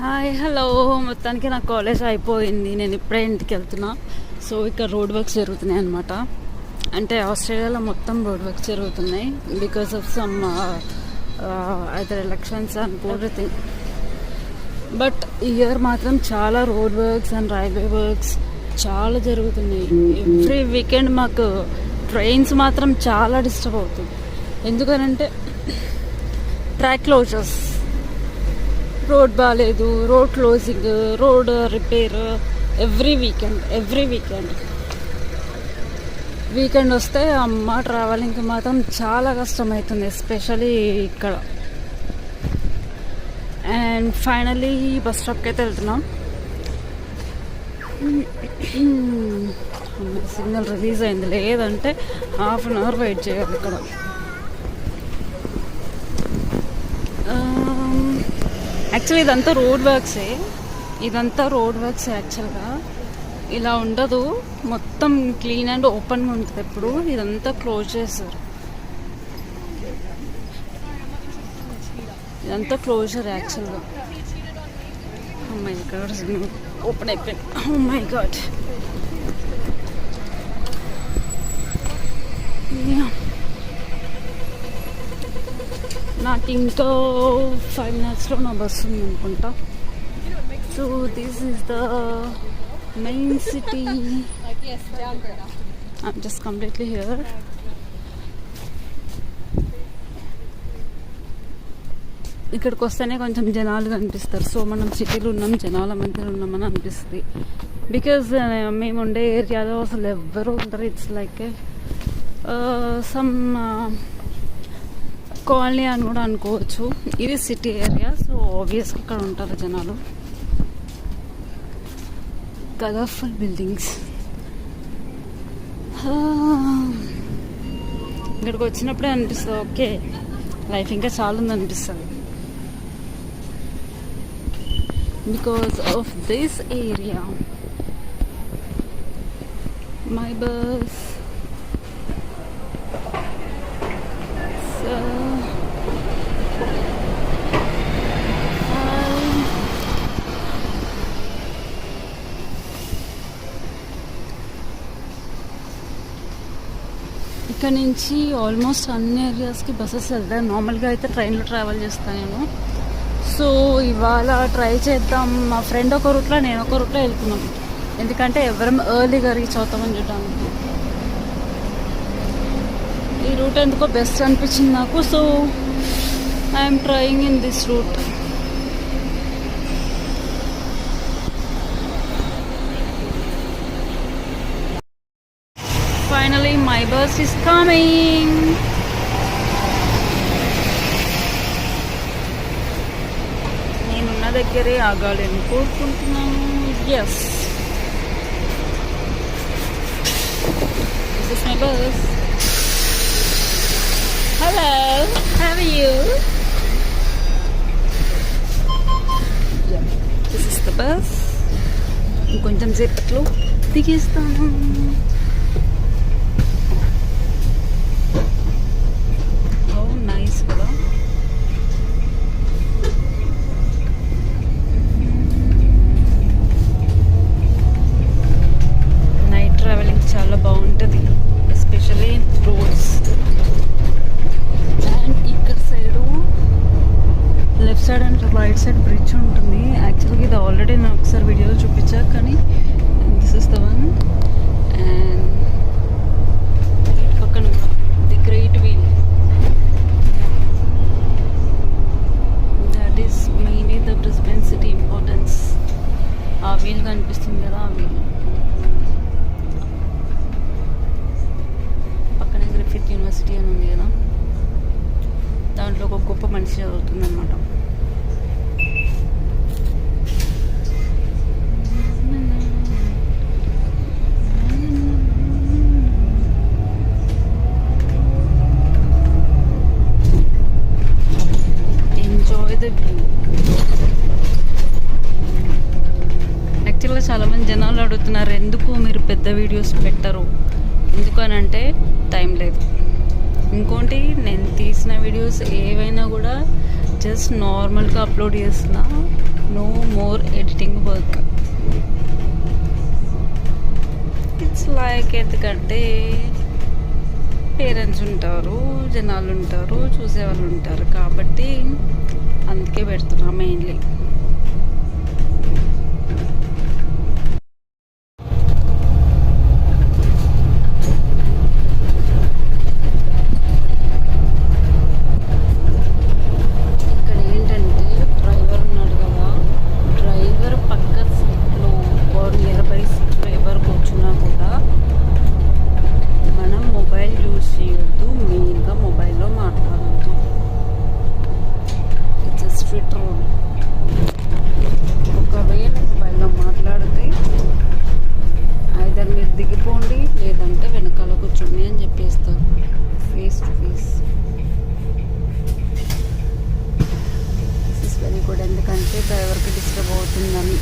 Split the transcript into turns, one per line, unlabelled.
Hi hello, మొత్తానికి నా college అయిపోయింది. నేను ఇప్పుడే ఇంటికి వెళ్తున్నా. సో ఇక్కడ రోడ్ వర్క్స్ జరుగుతున్నాయి అనమాట. అంటే ఆస్ట్రేలియాలో మొత్తం రోడ్ వర్క్స్ జరుగుతున్నాయి because of some other elections and everything. But ఈ ఇయర్ మాత్రం చాలా road works and railway works చాలా జరుగుతున్నాయి. ఎవ్రీ వీకెండ్ మాకు ట్రైన్స్ మాత్రం చాలా డిస్టర్బ్ అవుతుంది. ఎందుకనంటే ట్రాక్ క్లోజర్స్, రోడ్ బాగాలేదు, road closing, road repair every weekend వస్తే అమ్మ ట్రావెలింగ్కి మాత్రం చాలా కష్టమవుతుంది, ఎస్పెషలీ ఇక్కడ. అండ్ ఫైనలీ బస్ స్టాప్కి అయితే వెళ్తున్నాం. సిగ్నల్ రిలీజ్ అయింది, లేదంటే హాఫ్ అన్ అవర్ వెయిట్ చేయాలి ఇక్కడ. యాక్చువల్లీ ఇదంతా రోడ్ వర్క్సే. యాక్చువల్గా ఇలా ఉండదు, మొత్తం క్లీన్ అండ్ ఓపెన్గా ఉంటుంది. ఎప్పుడు ఇదంతా క్లోజ్ చేస్తారు, ఇదంతా క్లోజర్ యాక్చువల్గా. ఇక్కడ ఓపెన్ అయిపోయింది. Oh my god. నాకు ఇంకా 5 minutesలో నా బస్సు ఉంది అనుకుంటా. So this is the main city. I'm just completely here. ఇక్కడికి వస్తేనే కొంచెం జనాలు కనిపిస్తారు. సో మనం సిటీలో ఉన్నాం, జనాల మధ్యలో ఉన్నామని అనిపిస్తుంది. బికాజ్ మేము ఉండే ఏరియాలో అసలు ఎవ్వరూ ఉంటారు. ఇట్స్ లైక్ సమ్ కాలనీ అని కూడా అనుకోవచ్చు. ఇది సిటీ ఏరియా, సో ఆబ్వియస్గా ఇక్కడ ఉంటారు జనాలు. Colourful buildings. ఇక్కడికి వచ్చినప్పుడే అనిపిస్తుంది, ఓకే లైఫ్ ఇంకా చాలా ఉంది అనిపిస్తుంది. Because of this area my bus. ఇక్కడ నుంచి ఆల్మోస్ట్ అన్ని ఏరియాస్కి బస్సెస్ వెళ్తాయి. నార్మల్గా అయితే ట్రైన్లో ట్రావెల్ చేస్తాను నేను. సో ఇవాళ ట్రై చేద్దాం. మా ఫ్రెండ్ ఒక రూట్లో, నేను ఒక రూట్లో వెళ్తున్నాం. ఎందుకంటే ఎవరం ఎర్లీగా రీచ్ అవుతామని చూడడానికి. ఈ రూట్ ఎందుకో బెస్ట్ అనిపించింది నాకు. So I'm trying in this route. Finally, my bus is coming. నేనున్న దగ్గరే ఆగాలని కోరుకుంటున్నాను. Yes, this is my bus. Hello, how are you? Yeah, this is the bus. ఇంకొంచెం సేపట్లో దిగేస్తాను. చాలా బాగుంటుంది, ఎస్పెషల్లీ రోడ్స్. అండ్ ఇక్కడ side left side and right side bridge ఉంటుంది. యాక్చువల్గా ఇది ఆల్రెడీ నేను ఒకసారి వీడియోలో చూపించా, కానీ this is the one. And పక్కన the great wheel, that is mainly the Brisbane city importance. ఆ వీల్ కనిపిస్తుంది కదా, ఆ వీల్. గ్రిఫిత్ యూనివర్సిటీ అని ఉంది కదా, దాంట్లో ఒక గొప్ప మనిషి చదువుతుందన్నమాట. Enjoy the view. యాక్చువల్గా చాలామంది జనాలు అడుగుతున్నారు, ఎందుకు మీరు పెద్ద వీడియోస్ పెట్టరు? ఎందుకనంటే టైం లేదు. ఇంకోటి, నేను తీసిన వీడియోస్ ఏవైనా కూడా జస్ట్ నార్మల్గా అప్లోడ్ చేసిన, no more editing work. It's like ఎందుకంటే పేరెంట్స్ ఉంటారు, జనాలు ఉంటారు, చూసేవాళ్ళు ఉంటారు కాబట్టి అందుకే పెడుతున్నా మెయిన్లీ. ఇక్కడ ఏంటంటే డ్రైవర్ ఉన్నాడు కదా, డ్రైవర్ పక్క సీట్లో నియర్ బై సీట్లో ఎవరు కూర్చున్నా కూడా మనం మొబైల్ యూజ్ చేయొద్దు, మెయిన్గా మొబైల్లో మాట్లాడద్దు. It's strict rule. ఒకవేళ మొబైల్లో మాట్లాడితే ఐదర్ మీరు దిగిపోండి, లేదంటే వెనకాల కూర్చోండి అని చెప్పేస్తారు, face to face. This is very good, ఎందుకంటే డ్రైవర్కి డిస్టర్బ్ అవుతుందని.